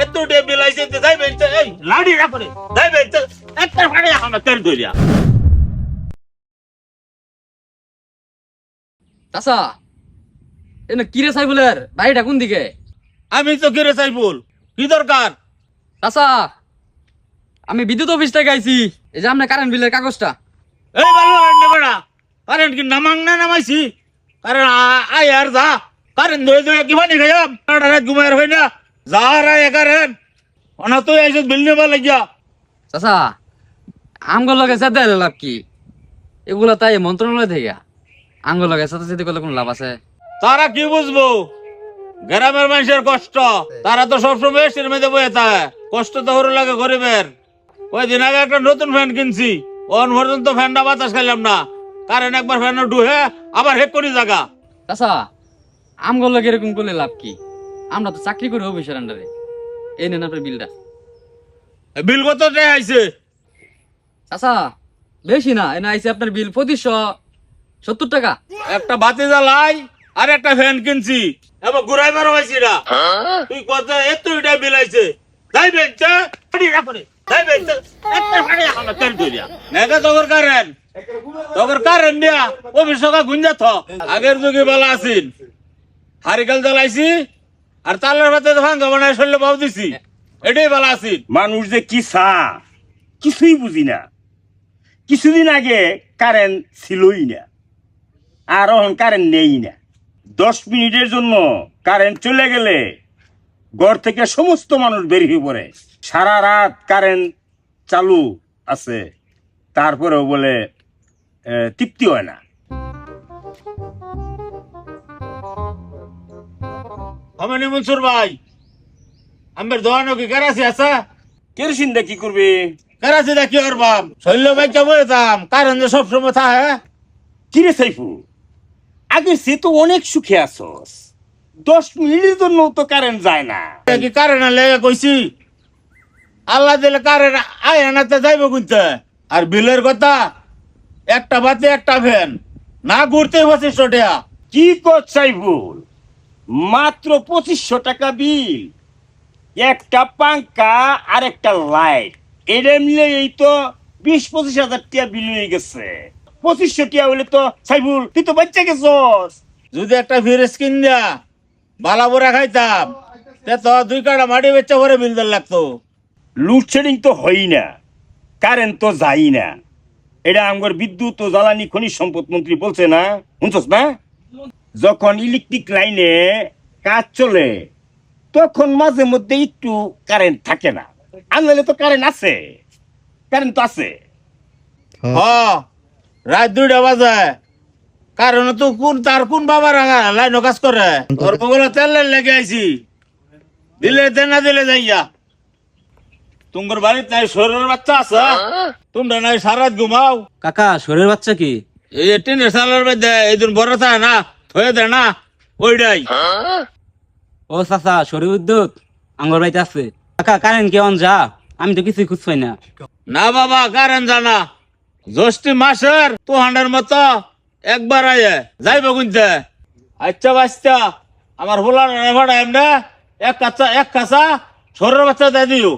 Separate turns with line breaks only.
এত ডে বিলাইছে যাই বেঁচে এই লাড়ি না করে যাই বেঁচে একটা ফাড়ে এখন তেল ধরিয়া
চাচা এনে কিরে সাইফুলের বাড়িটা কোন দিকে?
আমি তো কিরে সাইফুল কি দরকার?
চাচা আমি বিদ্যুৎ অফিস থেকে আইছি, এই যে আপনার কারেন্ট বিলের কাগজটা।
এই ভালো রান্না বেড়া কারেন্ট কি নামাং না নামাইছি কারণ আয় আর যা কারেন্ট ধরে ধরে কি পানি খাইয়াম রাত ঘুমায় হয় না যা রায় কারেন্ট অনা তো আইসত বিল নেবা লাগিয়া
চাচা আমগুলো লগে সাথে লাভ কি? এগুলা তাই মন্ত্রণালয় থেকে আমগুলো লগে সাথে সাথে করলে কোনো লাভ আছে?
তারা কি বুঝবো গ্রামের মানুষের কষ্ট, তারা তো সবসময় এসির মধ্যে বয়ে থাকে, কষ্ট তো হরে লাগে গরিবের। কয়েকদিন আগে একটা নতুন ফ্যান কিনছি, অন পর্যন্ত ফ্যানটা বাতাস খাইলাম না, কারেন্ট একবার ফ্যান ডুহে আবার হেক করি জায়গা।
চাচা আমগুলো লগে এরকম করলে লাভ কি? আমরা তো চাকরি করি অফিসের আন্ডারে। এই নেন আপনার বিলটা।
বিল কত আইছে?
চাচা বেশি না, এনে আইছে আপনার বিল 2570 টাকা।
একটা বাতি জ্বালাই আর একটা ফ্যান কিনছি, এবার ঘুরাই বেরো পাইছি না। তুই কত এত এটা বিল আইছে? যাই বেঞ্চে যাই বেঞ্চে একটা ফাড়ি এখন তেল ধরিয়া নেগা তোর কারেন্ট তোর কারেন্ট দিয়া অফিস সকা গুঞ্জা থ আগের যুগে বেলা আসিন হারিকেল জ্বালাইছি আর তালের ভাতে ভাঙ্গা বানায় শরীরে বাউ দিছি, এটাই বেলা আসিন।
মানুষ যে কি কিছুই বুঝি না। কিছুদিন আগে কারেন্ট ছিলই না, আর এখন কারেন্ট নেই না। 10 মিনিটের জন্য কারেন্ট চলে গেলে ঘর থেকে সমস্ত মানুষ বের হয়ে পড়ে। সারা রাত কারেন্ট চালু আছে, তারপরেও বলে তৃপ্তি হয় না।
আমি মনসুর ভাই, আমার দোকানও কি কেরাসি আছে?
কেরোসিন দিয়ে কি করবে?
কেরাসি দা কি করবাম, শৈল্য বাইকা বয়ে যাম, কারেন্ট যে সবসময় থাকে।
কিরে সাইফু, আগে সে তো অনেক সুখে আসস, 10 মিনিটের জন্য তো কারেন্ট যায় না।
কি কারেন্ট লেগে কইছি, আল্লাহ দিলে কারেন্ট আয় আনাতে যাইব কিন্তু। আর বিলের কথা, একটা বাতি একটা ফ্যান না ঘুরতে 2500 টাকা।
কি কর সাইফুল, মাত্র 2500 টাকা বিল, একটা পাঙ্কা আর একটা লাইট, এটা মিলে এই তো 20-25 হাজার টাকা বিল হয়ে গেছে। 2500 টাকা হলে তো সাইফুল তুই তো বাচ্চা গেছস।
যদি একটা ফ্রিজ কিন দিয়া বালা বড়া খাইতাম, তে তো 2 কাটা মাটি বেচা করে বিল দিল লাগতো।
লোডশেডিং তো হই না, কারেন্ট তো যাই না, এটা আমার বিদ্যুৎ ও জ্বালানি খনিজ সম্পদ মন্ত্রী বলছে না, শুনছস না? যখন ইলেকট্রিক লাইনে কাজ চলে তখন মাঝে মধ্যে একটু কারেন্ট থাকে না, আনলে তো কারেন্ট আছে, কারেন্ট তো আছে।
হ রাত 2টা বাজে, কারণ তো কোন বাবার লাইন কাজ করে ওর বগলে তেল লেগে আইছি, দিলে দে না দিলে যাইয়া। তোমার বাড়িতে নাই শরীরের বাচ্চা আছে? তোমরা নাই সারা রাত ঘুমাও?
কাকা শরীর বাচ্চা কি?
এই টিনের সালের মধ্যে এই দিন বড় থাকে না, হয়ে দেয় না, ওইটাই।
ও চাচা শরীর বিদ্যুৎ আঙ্গর বাড়িতে আছে। কাকা কারেন্ট কেমন যা, আমি তো কিছুই খুঁজ পাই না।
না বাবা কারেন্ট জানা জ্যৈষ্ঠী মাসের 200 মতো একবার আয়ে যাইব গুনতে। আচ্ছা বাচ্চা আমার হোলার ভাড়া এমনি এক কাঁচা শরীরের বাচ্চা দিয়ে দিও।